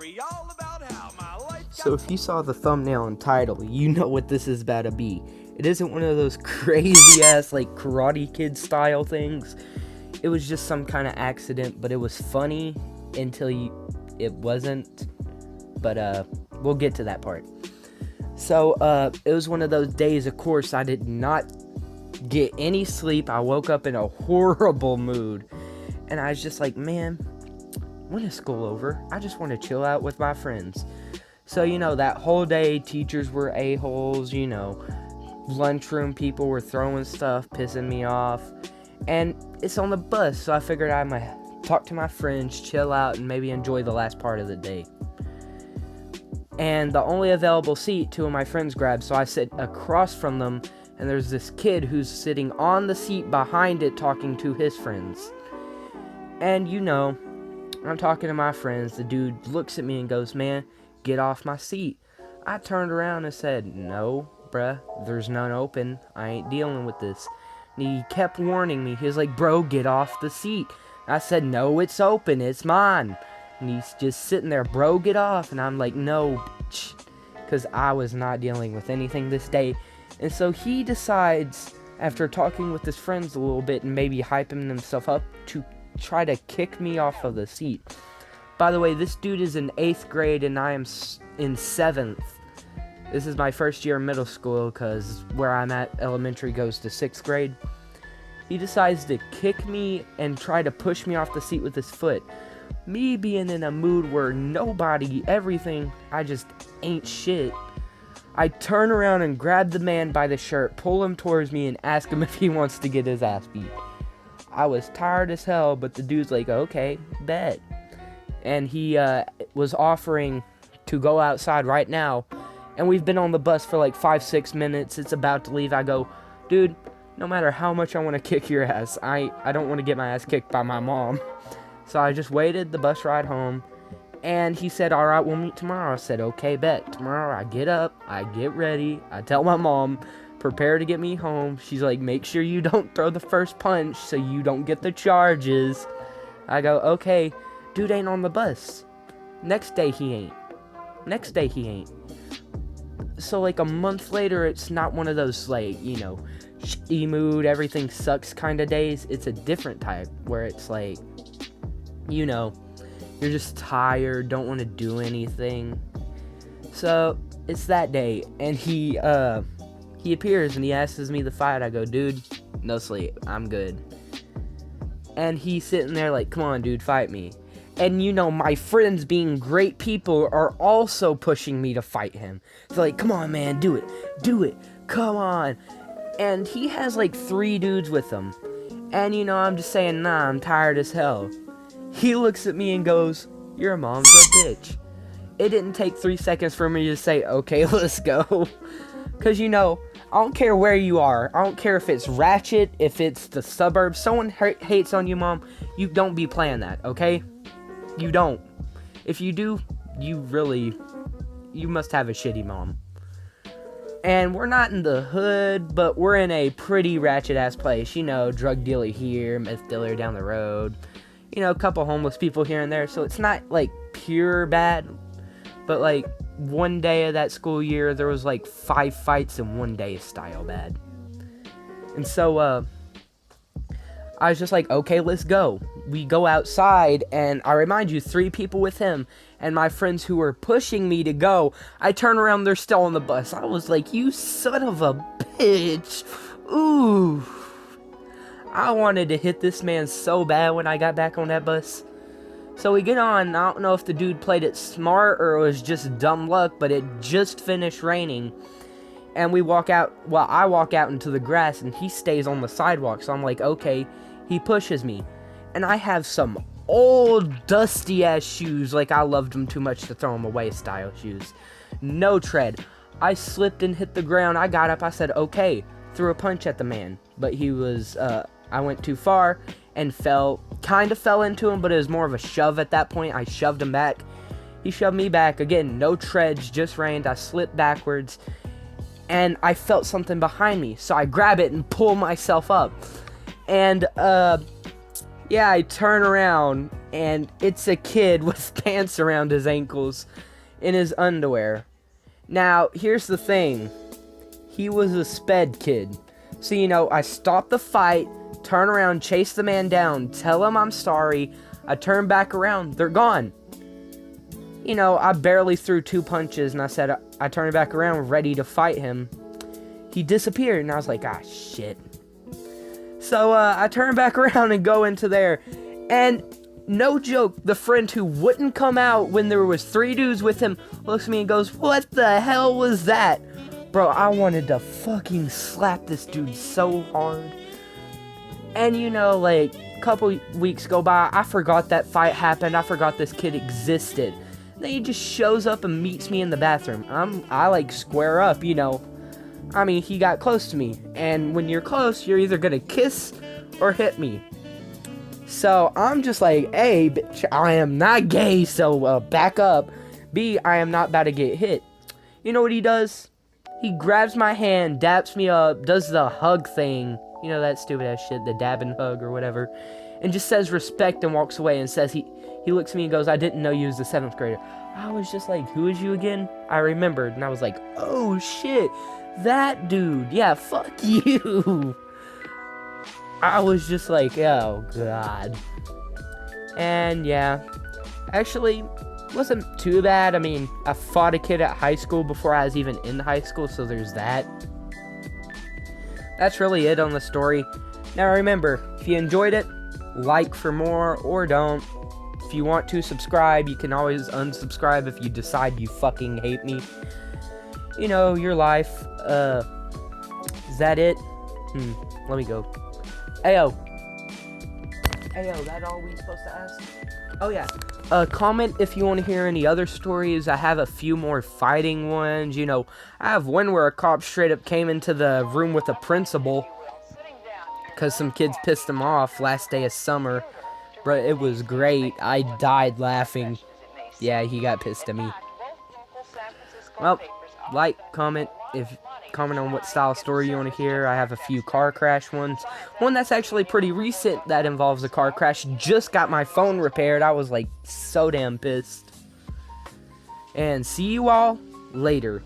story all about how my life got... So if you saw the thumbnail and title, you know what this is about to be. It isn't one of those crazy ass like Karate Kid style things. It was just some kind of accident, but it was funny until it wasn't. But we'll get to that part. So it was one of those days, of course, I did not get any sleep. I woke up in a horrible mood. And I was just like, man, when is school over? I just want to chill out with my friends. So, that whole day, teachers were a-holes, lunchroom people were throwing stuff, pissing me off. And it's on the bus, so I figured I might talk to my friends, chill out, and maybe enjoy the last part of the day. And the only available seat, two of my friends grabbed, so I sit across from them, and there's this kid who's sitting on the seat behind it talking to his friends. And I'm talking to my friends. The dude looks at me and goes, man, get off my seat. I turned around and said, no, bruh, there's none open. I ain't dealing with this. And he kept warning me. He was like, bro, get off the seat. I said, no, it's open. It's mine. And he's just sitting there, bro, get off. And I'm like, no, because I was not dealing with anything this day. And so he decides, after talking with his friends a little bit and maybe hyping himself up, to try to kick me off of the seat. By the way, this dude is in 8th grade and I am in 7th. This is my first year of middle school because where I'm at, elementary goes to 6th grade. He decides to kick me and try to push me off the seat with his foot. Me being in a mood where everything, I just ain't shit. I turn around and grab the man by the shirt, pull him towards me, and ask him if he wants to get his ass beat. I was tired as hell, but the dude's like, okay, bet. And he was offering to go outside right now. And we've been on the bus for like 5-6 minutes. It's about to leave. I go, dude, no matter how much I want to kick your ass, I don't want to get my ass kicked by my mom. So I just waited the bus ride home. And he said, all right, we'll meet tomorrow. I said, okay, bet. Tomorrow I get up, I get ready, I tell my mom, prepare to get me home. She's like, make sure you don't throw the first punch so you don't get the charges. I go, okay, dude ain't on the bus. Next day he ain't. So like a month later, it's not one of those like, shitty mood, everything sucks kind of days. It's a different type where it's like, you're just tired, don't want to do anything. So it's that day, and he appears and he asks me to fight. I go, dude, no sleep, I'm good. And he's sitting there like, come on, dude, fight me. And my friends, being great people, are also pushing me to fight him. They're like, come on, man, do it, come on. And he has like 3 dudes with him. And I'm just saying, nah, I'm tired as hell. He looks at me and goes, your mom's a bitch. It didn't take 3 seconds for me to say, okay, let's go. Because, I don't care where you are. I don't care if it's Ratchet, if it's the suburbs. Someone hates on you, mom. You don't be playing that, okay? You don't. If you do, you must have a shitty mom. And we're not in the hood, but we're in a pretty ratchet-ass place. Drug dealer here, meth dealer down the road. A couple homeless people here and there. So it's not, like, pure bad. But, like, one day of that school year, there was, like, 5 fights in one day style bad. And so, I was just like, okay, let's go. We go outside, and I remind you, 3 people with him, and my friends who were pushing me to go. I turn around, they're still on the bus. I was like, you son of a bitch. Ooh. I wanted to hit this man so bad when I got back on that bus. So we get on. I don't know if the dude played it smart or it was just dumb luck, but it just finished raining. And we walk out. Well, I walk out into the grass, and he stays on the sidewalk. So I'm like, okay. He pushes me. And I have some old, dusty-ass shoes. Like, I loved them too much to throw them away style shoes. No tread. I slipped and hit the ground. I got up. I said, okay. Threw a punch at the man. But he was, I went too far and kind of fell into him, but it was more of a shove at that point. I shoved him back. He shoved me back. Again, no treads, just rained. I slipped backwards, and I felt something behind me. So I grab it and pull myself up. And, yeah, I turn around, and it's a kid with pants around his ankles in his underwear. Now, here's the thing. He was a sped kid. So, I stop the fight, turn around, chase the man down, tell him I'm sorry. I turn back around, they're gone. I barely threw 2 punches, and I turned back around, ready to fight him. He disappeared, and I was like, shit. So, I turn back around and go into there, and no joke, the friend who wouldn't come out when there was 3 dudes with him looks at me and goes, "What the hell was that?" Bro, I wanted to fucking slap this dude so hard. And a couple weeks go by, I forgot that fight happened, I forgot this kid existed. Then he just shows up and meets me in the bathroom. I square up, I mean, he got close to me, and when you're close, you're either gonna kiss or hit me. So I'm just like, hey, bitch, I am not gay, so back up. B, I am not about to get hit. You know what he does? He grabs my hand, daps me up, does the hug thing. That stupid ass shit, the dab and hug or whatever. And just says respect and walks away and says he looks at me and goes, "I didn't know you was the 7th grader." I was just like, who is you again? I remembered, and I was like, oh shit, that dude. Yeah, fuck you. I was just like, oh god. And yeah, actually, wasn't too bad. I mean, I fought a kid at high school before I was even in high school, so there's that. That's really it on the story. Now remember, if you enjoyed it, like for more, or don't. If you want to subscribe, you can always unsubscribe if you decide you fucking hate me. Your life. Is that it? Let me go. Ayo, that all we supposed to ask? Oh yeah. Comment if you want to hear any other stories. I have a few more fighting ones. I have one where a cop straight up came into the room with a principal because some kids pissed him off last day of summer. But it was great. I died laughing. Yeah, he got pissed at me. Well, comment on what style story you want to hear. I have a few car crash ones. One that's actually pretty recent that involves a car crash. Just got my phone repaired. I was so damn pissed. And see you all later.